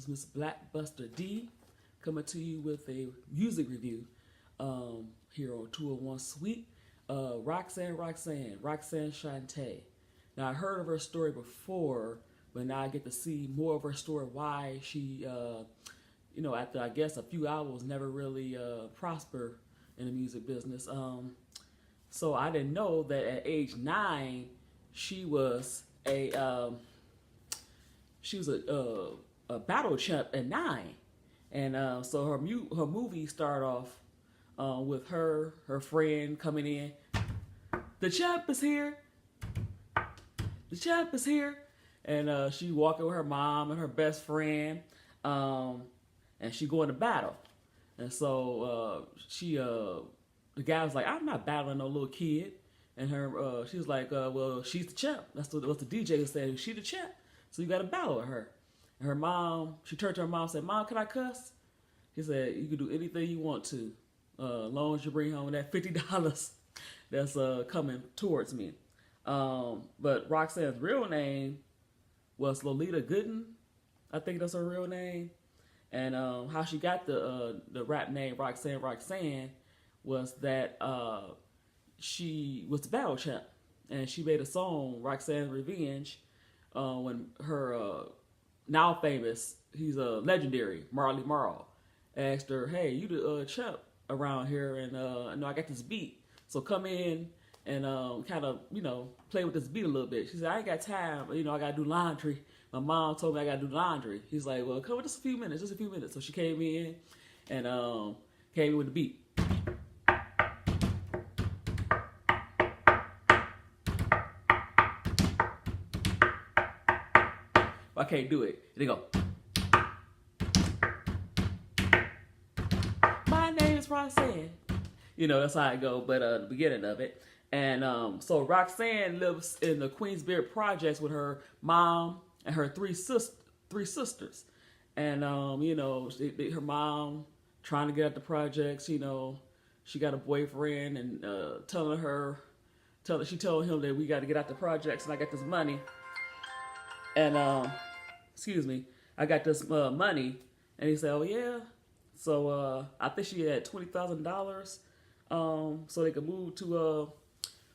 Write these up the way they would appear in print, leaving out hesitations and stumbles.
is Miss Blackbuster D coming to you with a music review here on 201 Sweet. Roxanne Shante. Now, I heard of her story before, but now I get to see more of her story, why she, after I guess a few albums, never really prospered in the music business. So I didn't know that at age 9, she was a battle champ at 9, and so her movie started off with her friend coming in. The champ is here. The champ is here, and she walking with her mom and her best friend, and she going to battle, and so the guy was like, I'm not battling no little kid. And she was like, well, she's the champ. That's what the DJ was saying. She's the champ. So you got to battle with her. And her mom, she turned to her mom and said, Mom, can I cuss? He said, you can do anything you want to, as long as you bring home that $50 that's coming towards me. But Roxanne's real name was Lolita Gooden. I think that's her real name. And how she got the rap name Roxanne was that she was the battle champ, and she made a song, Roxanne's Revenge, when her now famous, he's a legendary Marley Marl, asked her, hey, you the champ around here, and I know I got this beat, so come in and kind of, play with this beat a little bit. She said, I ain't got time, I gotta do laundry. My mom told me I gotta do laundry. He's like, well, come in just a few minutes. So she came in and came in with the beat. I can't do it. They go. My name is Roxanne. That's how I go, but the beginning of it. And so Roxanne lives in the Queensbury Projects with her mom and her three sisters. And, her mom trying to get at the projects, she got a boyfriend and she told him that we got to get out the projects and I got this money. And, I got this money. And he said, oh, yeah. So I think she had $20,000 so they could move to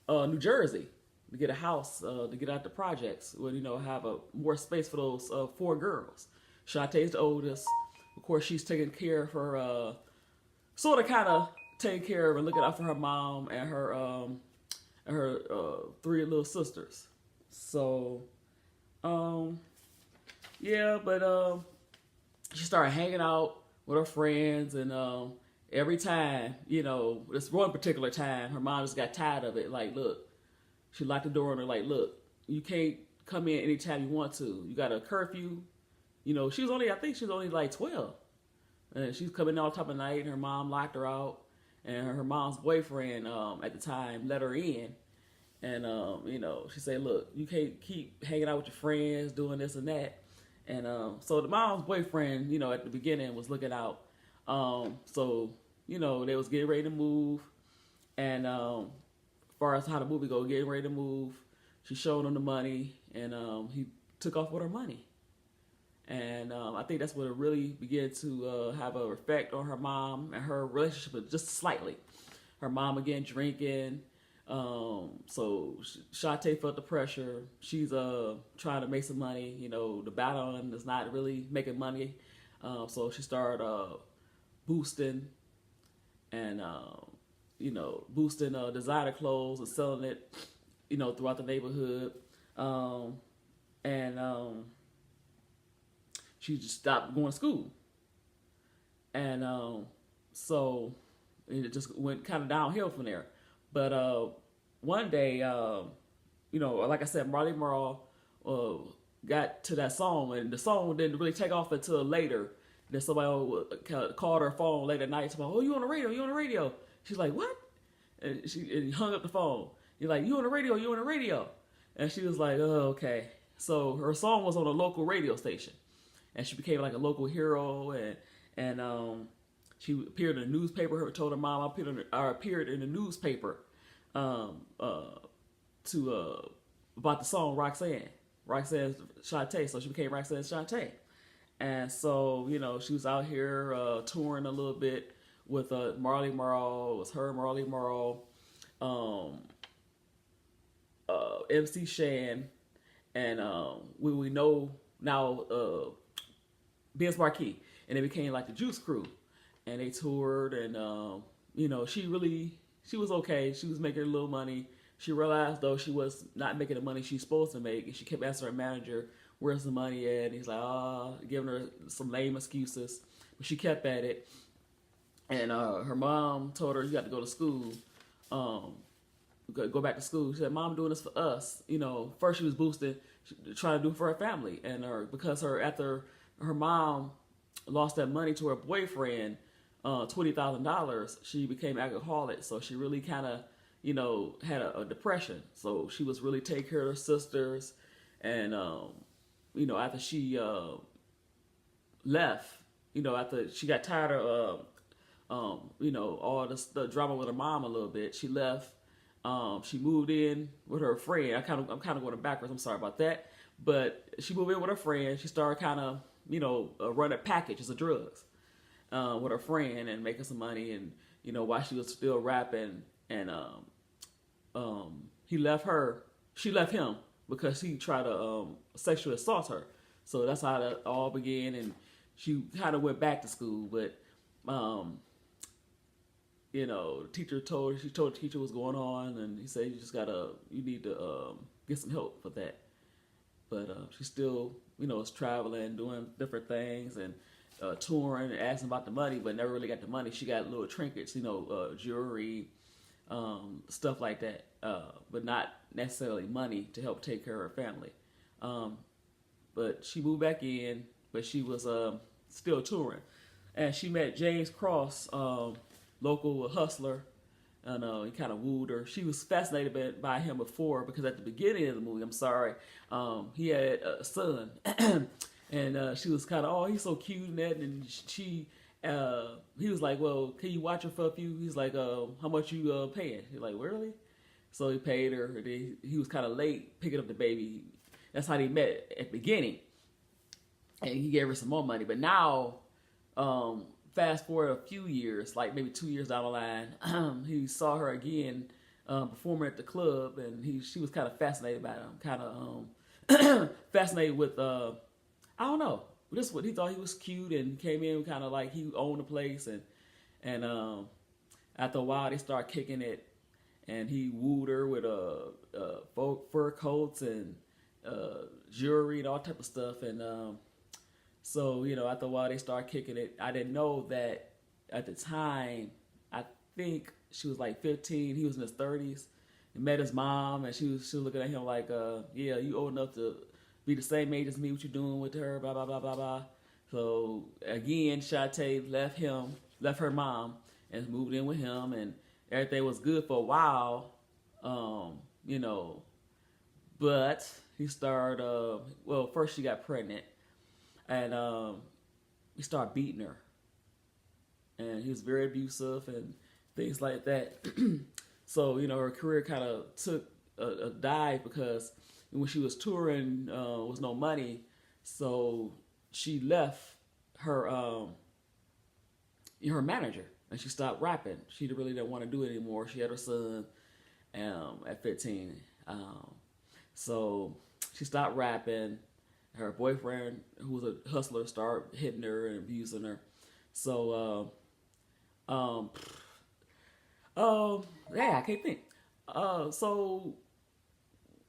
New Jersey to get a house, to get out the projects, where, have more space for those 4 girls. Shantae's the oldest. Of course, she's taking care of her, sort of kind of taking care of and looking out for her mom and her 3 little sisters. So, yeah, but she started hanging out with her friends, and every time, this one particular time, her mom just got tired of it. Like, look, she locked the door on her, like, look, you can't come in anytime you want to. You got a curfew. I think she was only like 12. And she's coming all time of night, and her mom locked her out. And her mom's boyfriend at the time let her in. And, she said, look, you can't keep hanging out with your friends, doing this and that. And so the mom's boyfriend, at the beginning was looking out. So, they was getting ready to move. And as far as how the movie go, getting ready to move, she showed him the money, and he took off with her money. And I think that's what it really began to have an effect on her mom and her relationship, just slightly. Her mom again drinking. So Shante felt the pressure. She's trying to make some money. The battling is not really making money. So she started boosting and boosting designer clothes and selling it, throughout the neighborhood. And she just stopped going to school. And so it just went kind of downhill from there. But one day, like I said, Marley Marl got to that song, and the song didn't really take off until later. Then somebody called her phone late at night, talking, oh, you on the radio? She's like, what? And he hung up the phone. He's like, you on the radio? And she was like, oh, okay. So her song was on a local radio station, and she became like a local hero, and she appeared in the newspaper. Her told her mom, I appeared in the newspaper about the song Roxanne Shante. So she became Roxanne Shante. And so, she was out here touring a little bit with Marley Marl. It was her, Marley Marl, um, MC Shan, and we know now Biz Marquee. And they became like the Juice Crew. And they toured, and, she was okay. She was making a little money. She realized, though, she was not making the money she's supposed to make. And she kept asking her manager, where's the money at? And he's like, giving her some lame excuses. But she kept at it. And her mom told her, you got to go to school. Go back to school. She said, Mom, I'm doing this for us. First she was boosting, trying to do it for her family. And because after her mom lost that money to her boyfriend, $20,000, she became alcoholic. So she really kind of, had a depression. So she was really taking care of her sisters. And, after she left, after she got tired of, all the drama with her mom a little bit, she left. She moved in with her friend. I'm kind of going backwards. I'm sorry about that. But she moved in with her friend. She started kind of, running packages of drugs with her friend and making some money. And, while she was still rapping, and he left her. She left him because he tried to sexually assault her. So that's how that all began. And she kind of went back to school. But, the teacher told the teacher what's going on. And he said, you need to get some help for that. But she still, is traveling, doing different things, and touring, and asking about the money, but never really got the money. She got little trinkets, jewelry, stuff like that, but not necessarily money to help take care of her family. But she moved back in, but she was still touring. And she met James Cross, local hustler, and he kind of wooed her. She was fascinated by him before, because at the beginning of the movie, he had a son, and she was kind of, oh, he's so cute and that, and he was like, well, can you watch her for a few? He's like, how much you paying? He's like, really? So he paid her. He was kind of late picking up the baby. That's how they met at the beginning, and he gave her some more money. But now, fast forward a few years, like maybe 2 years down the line, he saw her again performing at the club, and she was kind of fascinated by him, kind of fascinated with, I don't know, this what he thought he was cute, and came in kind of like he owned the place, and after a while they started kicking it, and he wooed her with fur coats and jewelry and all type of stuff, and so, after a while they started kicking it. I didn't know that at the time. I think she was like 15. He was in his 30s. He met his mom, and she was looking at him like, yeah, you old enough to be the same age as me. What you doing with her? Blah, blah, blah, blah, blah. So, again, Shante left her mom, and moved in with him, and everything was good for a while, but he started, first she got pregnant. And he started beating her, and he was very abusive and things like that. So her career kind of took a dive, because when she was touring, was no money, so she left her her manager, and she stopped rapping. She really didn't want to do it anymore. She had her son at 15, so she stopped rapping. Her boyfriend, who was a hustler, started hitting her and abusing her. So, I can't think. So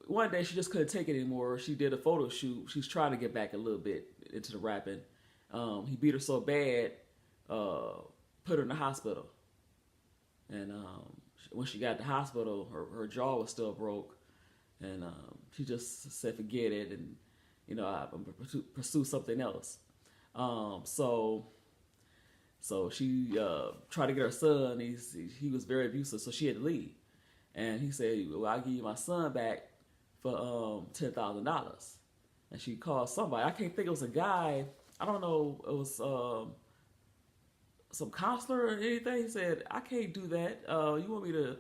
one day she just couldn't take it anymore. She did a photo shoot. She's trying to get back a little bit into the rapping. He beat her so bad, put her in the hospital. And when she got to the hospital, her jaw was still broke, and she just said, "Forget it," and I'm gonna pursue something else. So she tried to get her son. He was very abusive, so she had to leave. And he said, "Well, I'll give you my son back for $10,000." And she called somebody. I can't think it was a guy. I don't know. It was some counselor or anything. He said, "I can't do that. You want me to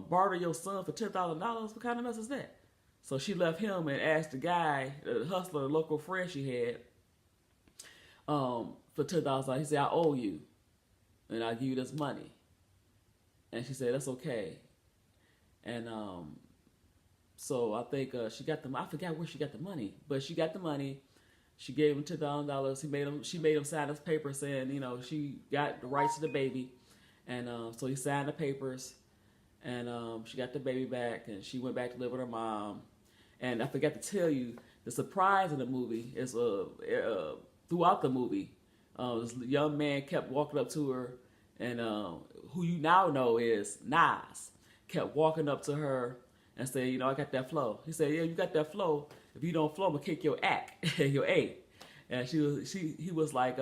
barter your son for $10,000? What kind of mess is that?" So she left him and asked the guy, the hustler, the local friend she had, for $10,000. He said, I owe you, and I'll give you this money. And she said, that's okay. And so I think she got I forgot where she got the money, but she got the money. She gave him $10,000. She made him sign this paper saying, she got the rights to the baby. And so he signed the papers, and she got the baby back, and she went back to live with her mom. And I forgot to tell you, the surprise in the movie is throughout the movie, this young man kept walking up to her, and who you now know is Nas, kept walking up to her and said, I got that flow. He said, yeah, you got that flow. If you don't flow, I'm gonna kick your your A. And he was like,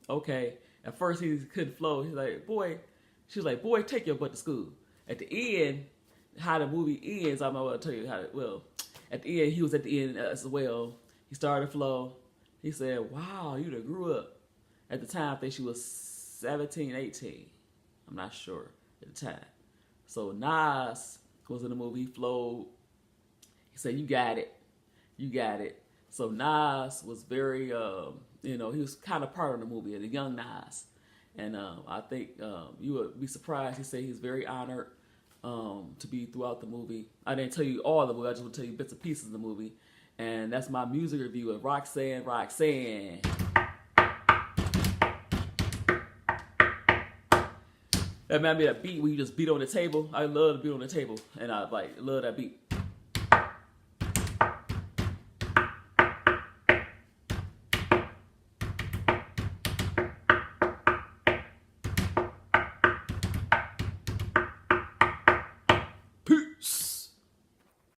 okay. At first he couldn't flow. He's like, boy. She was like, boy, take your butt to school. At the end, how the movie ends, I'm not going to tell you how at the end, he was at the end as well. He started to flow. He said, wow, you done grew up. At the time, I think she was 17, 18. I'm not sure at the time. So Nas was in the movie. He flowed. He said, you got it. You got it. So Nas was very, he was kind of part of the movie, the young Nas. And I think you would be surprised. He said he's very honored to be throughout the movie. I didn't tell you all the movie. I just want to tell you bits and pieces of the movie. And that's my music review of Roxanne. That reminded me of that beat where you just beat on the table. I love to beat on the table. And I love that beat.